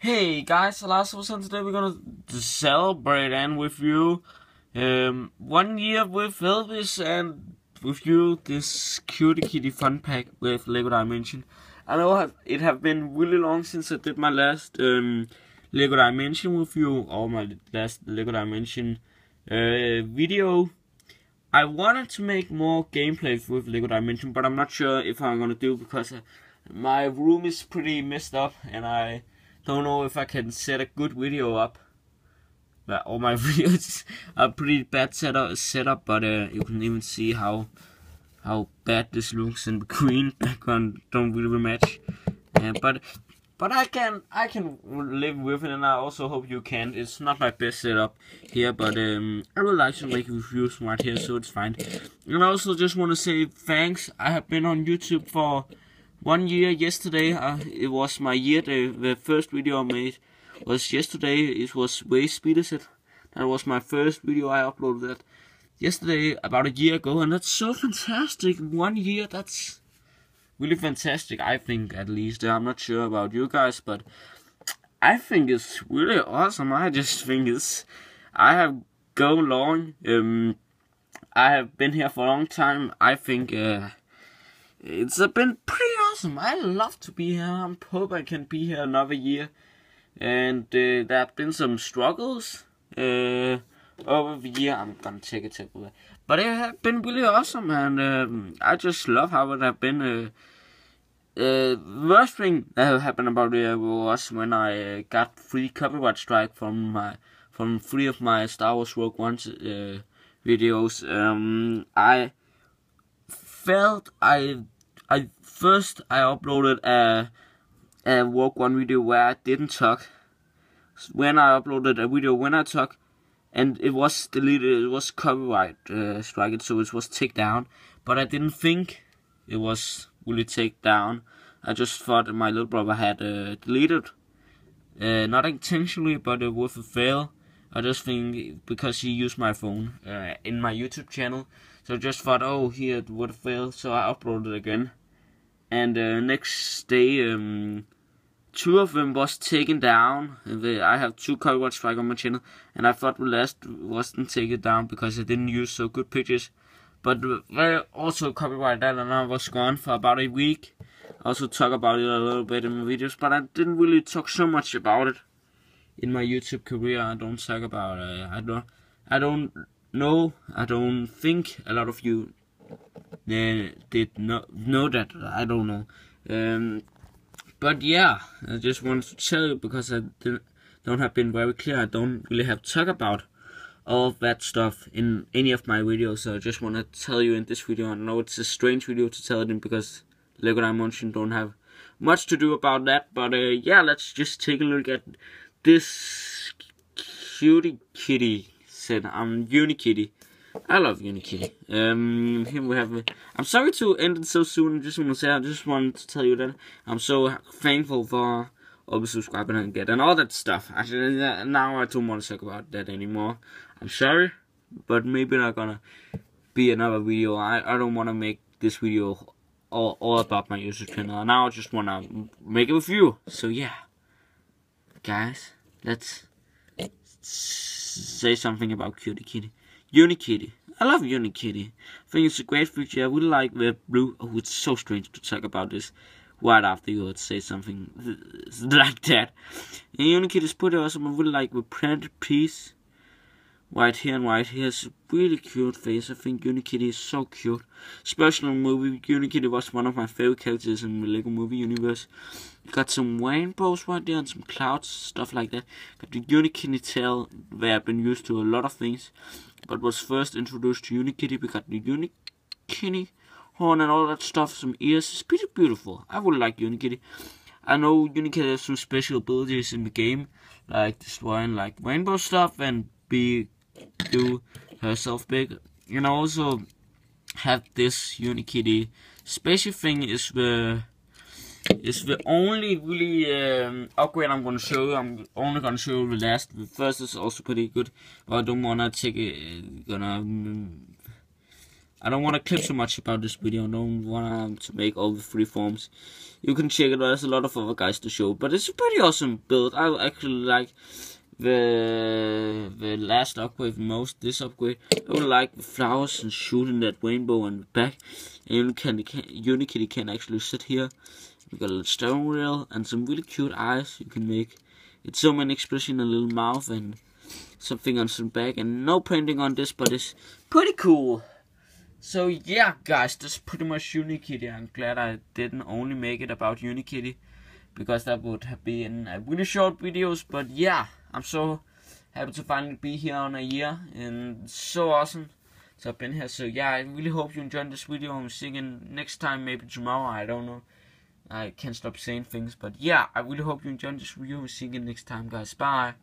Hey guys, Last of Us, and today we're gonna celebrate and with you 1 year with Elvis and with you this Cutie Kitty fun pack with Lego Dimension. I know it have been really long since I did my last Lego Dimension with you, or my last Lego Dimension video. I wanted to make more gameplays with Lego Dimension, but I'm not sure if I'm gonna do because my room is pretty messed up and I don't know if I can set a good video up. Well, all my videos are pretty bad setup, but you can even see how bad this looks, and the green background don't really match. But I can live with it, and I also hope you can. It's not my best setup here, but I would like to make reviews right here, so it's fine. And I also just want to say thanks. I have been on YouTube for 1 year yesterday. It was my year. The first video I made was yesterday. It was Way Speederset. That was my first video. I uploaded that yesterday, about a year ago, and that's so fantastic. 1 year, that's really fantastic, I think, at least. I'm not sure about you guys, but I think it's really awesome. I just think I have gone long. I have been here for a long time. I think it's been pretty awesome. I love to be here. I hope I can be here another year. And there have been some struggles over the year. I'm gonna take a tip away. But it has been really awesome, and I just love how it has been. Worst thing that happened about it was when I got 3 copyright strike from 3 of my Star Wars Rogue One videos. I felt I uploaded a Rogue One video where I didn't talk. When I uploaded a video when I talk, and it was deleted, it was copyright strike, so it was taken down. But I didn't think it was really taken down. I just thought my little brother had deleted, not intentionally, but with a fail. I just think because he used my phone in my YouTube channel, so I just thought, oh, here it would have failed, so I uploaded it again. And next day, 2 of them was taken down. I have 2 copyright strike on my channel, and I thought the last wasn't taken down because I didn't use so good pictures. But they also copyrighted that, and I was gone for about a week. I also talk about it a little bit in my videos, but I didn't really talk so much about it in my YouTube career. I don't talk about I don't think a lot of you did not know that. I don't know. But yeah, I just wanted to tell you because I don't have been very clear. I don't really have to talk about all of that stuff in any of my videos. So I just want to tell you in this video. I know it's a strange video to tell it in because Lego Dimension don't have much to do about that. But yeah, let's just take a look at this Cutie Kitty. Said I'm Unikitty. I love Unikitty. Here we have. I'm sorry to end it so soon. I just wanted to tell you that I'm so thankful for all the subscribers I get and all that stuff. Actually, now I don't want to talk about that anymore. I'm sorry, but maybe not gonna be another video. I don't want to make this video all about my YouTube channel. Now I just wanna make it with you. So yeah, guys, let's say something about Cutie Kitty. Unikitty. I love Unikitty. I think it's a great feature. I really like the blue. Oh, it's so strange to talk about this right after you would say something like that. And Unikitty is pretty awesome. I really like the printed piece right here and right here. It's a really cute face. I think Unikitty is so cute. Especially in the movie. Unikitty was one of my favorite characters in the Lego movie universe. Got some rainbows right there and some clouds, stuff like that. Got the Unikitty tail, where I've been used to a lot of things, but was first introduced to Unikitty. We got the Unikitty horn and all that stuff, some ears. It's pretty beautiful. I would like Unikitty. I know Unikitty has some special abilities in the game, like destroying like rainbow stuff and do herself big. And I also have this Unikitty special thing is the only really upgrade I'm gonna show you. I'm only gonna show you the last. The first is also pretty good, but I don't wanna take it. I don't want to clip so much about this video. I don't want to make all the three forms. You can check it. There's a lot of other guys to show, but it's a pretty awesome build. I actually like the last upgrade most. This upgrade, I would like the flowers and shooting that rainbow on the back. And Unikitty can actually sit here. We got a little steering wheel and some really cute eyes you can make. It's so many expressions, a little mouth and something on some back, and no painting on this, but it's pretty cool. So yeah, guys, that's pretty much Unikitty. I'm glad I didn't only make it about Unikitty, because that would have been a really short videos. But yeah, I'm so happy to finally be here on a year, and it's so awesome to have been here. So yeah, I really hope you enjoyed this video. I'm seeing you next time, maybe tomorrow, I don't know. I can't stop saying things, but yeah, I really hope you enjoyed this video. We'll see you next time, guys. Bye.